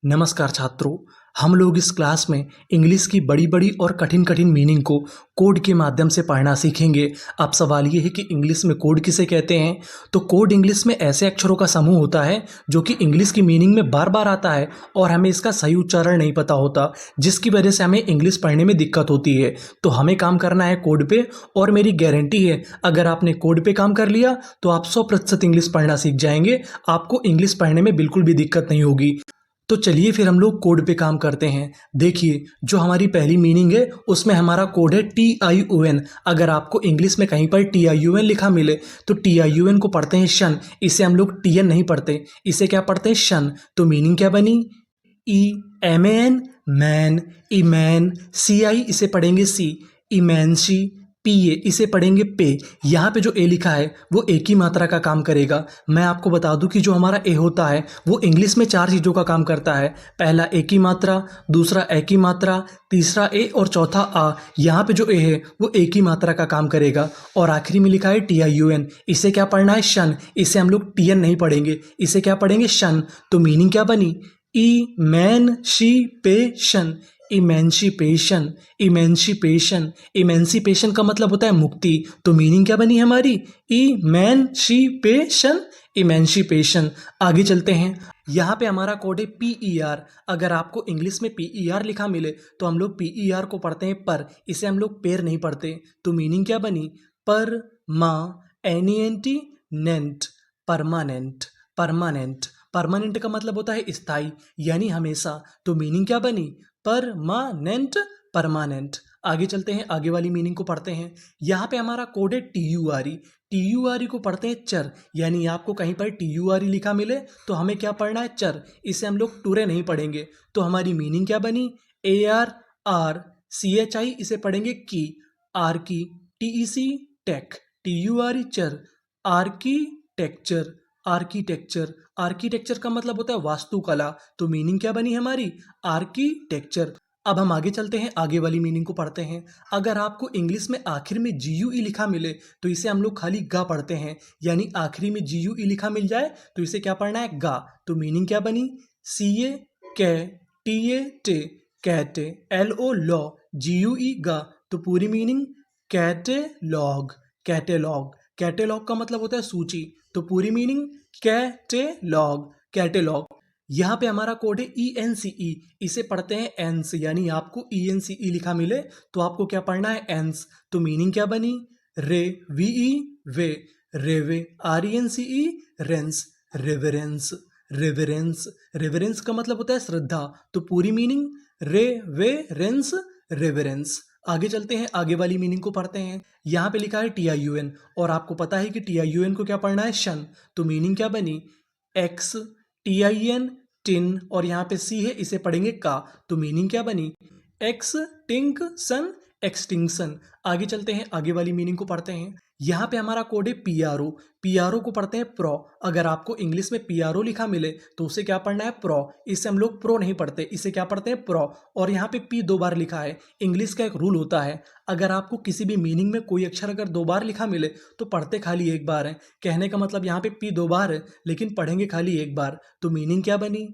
नमस्कार छात्रों। हम लोग इस क्लास में इंग्लिश की बड़ी बड़ी और कठिन कठिन मीनिंग को कोड के माध्यम से पढ़ना सीखेंगे। अब सवाल ये है कि इंग्लिश में कोड किसे कहते हैं। तो कोड इंग्लिश में ऐसे अक्षरों का समूह होता है जो कि इंग्लिश की मीनिंग में बार बार आता है और हमें इसका सही उच्चारण नहीं पता होता, जिसकी वजह से हमें इंग्लिश पढ़ने में दिक्कत होती है। तो हमें काम करना है कोड पे, और मेरी गारंटी है अगर आपने कोड पे काम कर लिया तो आप 100% इंग्लिश पढ़ना सीख जाएंगे। आपको इंग्लिश पढ़ने में बिल्कुल भी दिक्कत नहीं होगी। तो चलिए फिर हम लोग कोड पे काम करते हैं। देखिए, जो हमारी पहली मीनिंग है उसमें हमारा कोड है TION। अगर आपको इंग्लिश में कहीं पर TION लिखा मिले तो TION को पढ़ते हैं शन। इसे हम लोग TN नहीं पढ़ते, इसे क्या पढ़ते हैं शन। तो मीनिंग क्या बनी? EMAN man, इमैन। CI इसे पढ़ेंगे सी, इमैनसी। PA इसे पढ़ेंगे पे। यहाँ पे जो ए लिखा है वो एक ही मात्रा का काम करेगा। मैं आपको बता दूं कि जो हमारा ए होता है वो इंग्लिश में 4 चीज़ों का काम करता है। पहला एक ही मात्रा, दूसरा एक ही मात्रा, तीसरा ए और चौथा आ। यहाँ पे जो ए है वो एक ही मात्रा का काम करेगा। और आखिरी में लिखा है TION। इसे क्या पढ़ना है? शन। इसे हम लोग TN नहीं पढ़ेंगे, इसे क्या पढ़ेंगे? शन। तो मीनिंग क्या बनी? इमेंशिपेशन, इमेंशिपेशन, इमेंशिपेशन। इमेंसिपेशन का मतलब होता है मुक्ति। तो मीनिंग क्या बनी हमारी? इमेंशिपेशन, इमेंशिपेशन। आगे चलते हैं। यहाँ पे हमारा कोड है PER। अगर आपको इंग्लिश में PER लिखा मिले तो हम लोग PER को पढ़ते हैं पर, इसे हम लोग पेर नहीं पढ़ते। तो मीनिंग क्या बनी? पर मा NENT नेंट, परमानेंट, परमानेंट। परमानेंट का मतलब होता है स्थायी, यानी हमेशा। तो मीनिंग क्या बनी? Permanent, permanent. आगे चलते हैं, आगे वाली मीनिंग को पढ़ते हैं। यहाँ पे हमारा कोड है TURE। TURE को पढ़ते हैं चर, यानी आपको कहीं पर TURE लिखा मिले तो हमें क्या पढ़ना है? चर। इसे हम लोग टूरे नहीं पढ़ेंगे। तो हमारी मीनिंग क्या बनी? ARRCHI इसे पढ़ेंगे की, आर की। TEC टेक, TURE चर, आर्किटेक्चर, आर्किटेक्चर। आर्किटेक्चर का मतलब होता है वास्तुकला। तो मीनिंग क्या बनी हमारी? आर्किटेक्चर। अब हम आगे चलते हैं, आगे वाली मीनिंग को पढ़ते हैं। अगर आपको इंग्लिश में आखिर में GUE लिखा मिले तो इसे हम लोग खाली गा पढ़ते हैं, यानी आखिरी में GUE लिखा मिल जाए तो इसे क्या पढ़ना है? गा। तो मीनिंग क्या बनी? CA कै, TA टे, कैटे, LO लॉ, GUE गा। तो पूरी मीनिंग कैटेलॉग, कैटेलॉग। कैटेलॉग का मतलब होता है सूची। तो पूरी मीनिंग कैटेलॉग, कैटेलॉग। यहाँ पे हमारा कोड है ENCE। इसे पढ़ते हैं एंस, यानी आपको ENCE लिखा मिले तो आपको क्या पढ़ना है? एंस। तो मीनिंग क्या बनी? रे, VE वे, रेवे, RENCE Reigns, reverence, reverence. Reverence का मतलब होता है श्रद्धा। तो पूरी मीनिंग रेवेरेंस, रेवरेंस। आगे चलते हैं, आगे वाली मीनिंग को पढ़ते हैं। यहाँ पे लिखा है TION, और आपको पता है कि TION को क्या पढ़ना है? शन। तो मीनिंग क्या बनी? एक्स, TIN टिन, और यहाँ पे C है, इसे पढ़ेंगे का। तो मीनिंग क्या बनी? Extinction, extinction. आगे चलते हैं, आगे वाली मीनिंग को पढ़ते हैं। यहाँ पे हमारा कोड है PRO। PRO को पढ़ते हैं प्रो। अगर आपको इंग्लिश में PRO लिखा मिले तो उसे क्या पढ़ना है? प्रो। इसे हम लोग प्रो नहीं पढ़ते, इसे क्या पढ़ते हैं? प्रो। और यहाँ पे P 2 बार लिखा है। इंग्लिश का एक रूल होता है, अगर आपको किसी भी मीनिंग में कोई अक्षर अगर 2 बार लिखा मिले तो पढ़ते खाली एक बार है। कहने का मतलब यहाँ पे P 2 बार है लेकिन पढ़ेंगे खाली एक बार। तो मीनिंग क्या बनी?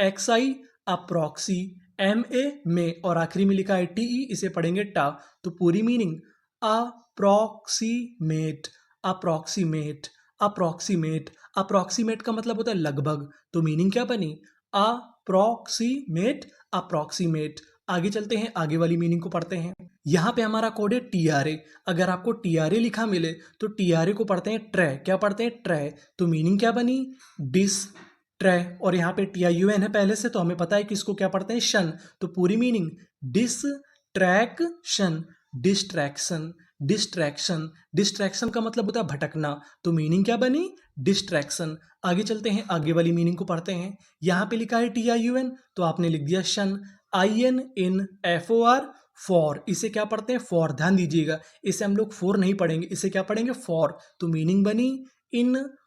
एक्साई, अप्रॉक्सी, MA में, और आखिरी में लिखा है TE, इसे पढ़ेंगे टा। तो पूरी meaning approximate, approximate, approximate. Approximate का मतलब होता है लगभग। तो मीनिंग क्या बनी? Approximate, approximate. आगे चलते हैं, आगे वाली मीनिंग को पढ़ते हैं। यहाँ पे हमारा कोड है TRA। अगर आपको TRA लिखा मिले तो TRA को पढ़ते हैं ट्रे। क्या पढ़ते हैं? ट्रे। तो मीनिंग क्या बनी? डिस ट्रे, और यहाँ पे TION है पहले से तो हमें पता है कि इसको क्या पढ़ते हैं? शन। तो पूरी meaning distraction, distraction, distraction. Distraction का मतलब होता है भटकना। तो मीनिंग क्या बनी? डिस्ट्रैक्शन। आगे चलते हैं, आगे वाली मीनिंग को पढ़ते हैं। यहाँ पे लिखा है TION तो आपने लिख दिया शन। IN in FOR, for. इसे क्या पढ़ते हैं? फॉर। ध्यान दीजिएगा, इसे हम लोग फोर नहीं पढ़ेंगे, इसे क्या पढ़ेंगे? फॉर। तो मीनिंग बनी इनफॉर्मेशन,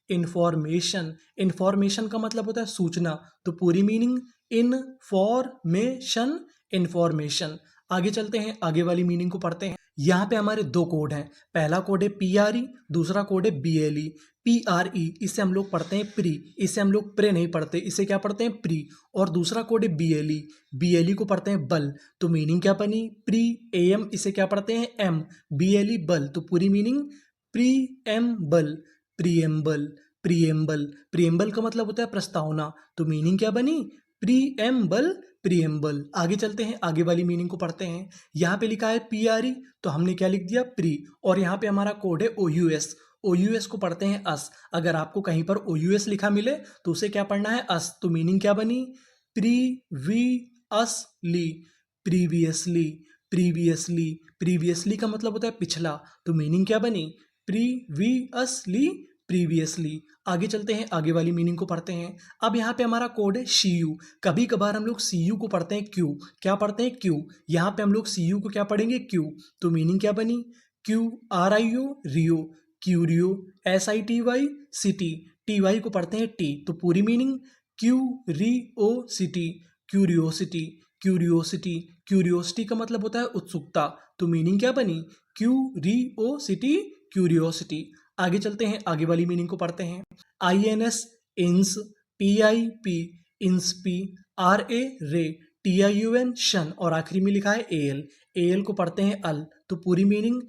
इंफॉर्मेशन। इंफॉर्मेशन का मतलब होता है सूचना। तो पूरी मीनिंग इनफॉर्मेशन, इंफॉर्मेशन। आगे चलते हैं, आगे वाली मीनिंग को पढ़ते हैं। यहाँ पे हमारे 2 कोड हैं। पहला कोड है PRE, दूसरा कोड है BLE। PRE, इसे हम लोग पढ़ते हैं प्री, इसे हम लोग प्रे नहीं पढ़ते, इसे क्या पढ़ते हैं प्री। और दूसरा कोड है BLE, BLE को पढ़ते हैं बल। तो मीनिंग क्या बनी, प्री AM, इसे क्या पढ़ते हैं M, BLE बल। तो पूरी मीनिंग प्री एम बल, प्रीएम्बल, प्रीएम्बल। प्रीएम्बल का मतलब होता है प्रस्तावना। तो मीनिंग क्या बनी, प्रीएम्बल, प्रीएम्बल। आगे चलते हैं, आगे वाली मीनिंग को पढ़ते हैं। यहाँ पे लिखा है PRE, तो हमने क्या लिख दिया प्री। और यहाँ पे हमारा कोड है OUS, OUS को पढ़ते हैं अस। अगर आपको कहीं पर OUS लिखा मिले तो उसे क्या पढ़ना है अस। तो मीनिंग क्या बनी, प्रीवियसली, प्रीवियसली, प्रीवियसली। प्रीवियसली का मतलब होता है पिछला। तो मीनिंग क्या बनी, प्रीवियसली, प्रीवियसली। आगे चलते हैं, आगे वाली मीनिंग को पढ़ते हैं। अब यहाँ पे हमारा कोड है CU। कभी कभार हम लोग CU को पढ़ते हैं Q, क्या पढ़ते हैं Q। यहाँ पे हम लोग CU को क्या पढ़ेंगे Q। तो मीनिंग क्या बनी, QRIO, रियो, क्यूरियो, SITY, सिटी, TY को पढ़ते हैं T। तो पूरी meaning curiosity, curiosity, curiosity. Curiosity का मतलब होता है उत्सुकता। तो मीनिंग क्या बनी, क्यूरियोसिटी, क्यूरियोसिटी। आगे चलते हैं, आगे वाली मीनिंग को पढ़ते हैं। INS, इंस, PIP, इंस्पी, RA, रे, TIUN, शन, और आखिरी में लिखा है AL, AL को पढ़ते हैं अल। तो पूरी meaning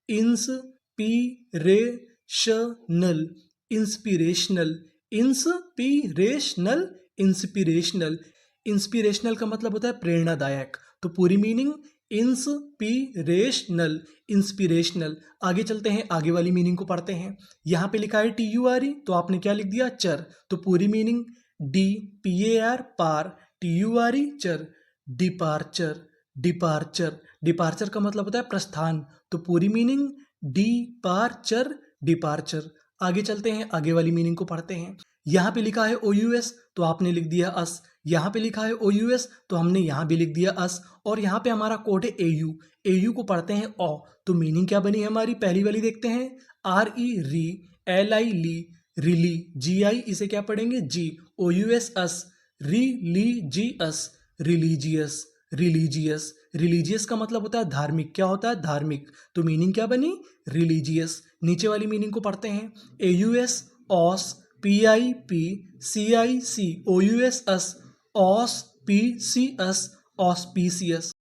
inspirational, inspirational, inspirational, inspirational. Inspirational का मतलब होता है प्रेरणादायक। तो पूरी मीनिंग इंस्पिरेशनल, इंस्पिरेशनल। आगे चलते हैं, आगे वाली मीनिंग को पढ़ते हैं। यहाँ पे लिखा है TURE, तो आपने क्या लिख दिया चर। तो पूरी मीनिंग DPAR, पार, TURE चर, डिपार्चर, डिपार्चर। डिपार्चर का मतलब होता है प्रस्थान। तो पूरी मीनिंग डिपार्चर, डिपार्चर। आगे चलते हैं, आगे वाली मीनिंग को पढ़ते हैं। यहाँ पे लिखा है OUS, तो आपने लिख दिया अस। यहाँ पे लिखा है OUS, तो हमने यहाँ भी लिख दिया अस। और यहाँ पे हमारा कोड है AU, AU को पढ़ते हैं ओ। तो मीनिंग क्या बनी हमारी, पहली वाली देखते हैं। RE, री, LI, ली, रिली, GI, इसे क्या पढ़ेंगे जी। OUS अस, रिलीजियस, रिलीजियस, रिलीजियस। रिलीजियस का मतलब होता है धार्मिक, क्या होता है धार्मिक। तो मीनिंग क्या बनी, रिलीजियस। नीचे वाली मीनिंग को पढ़ते हैं। AUS, ऑस, PIP, CIC, OUS अस, ऑस, PCS, ऑस्पिशियस।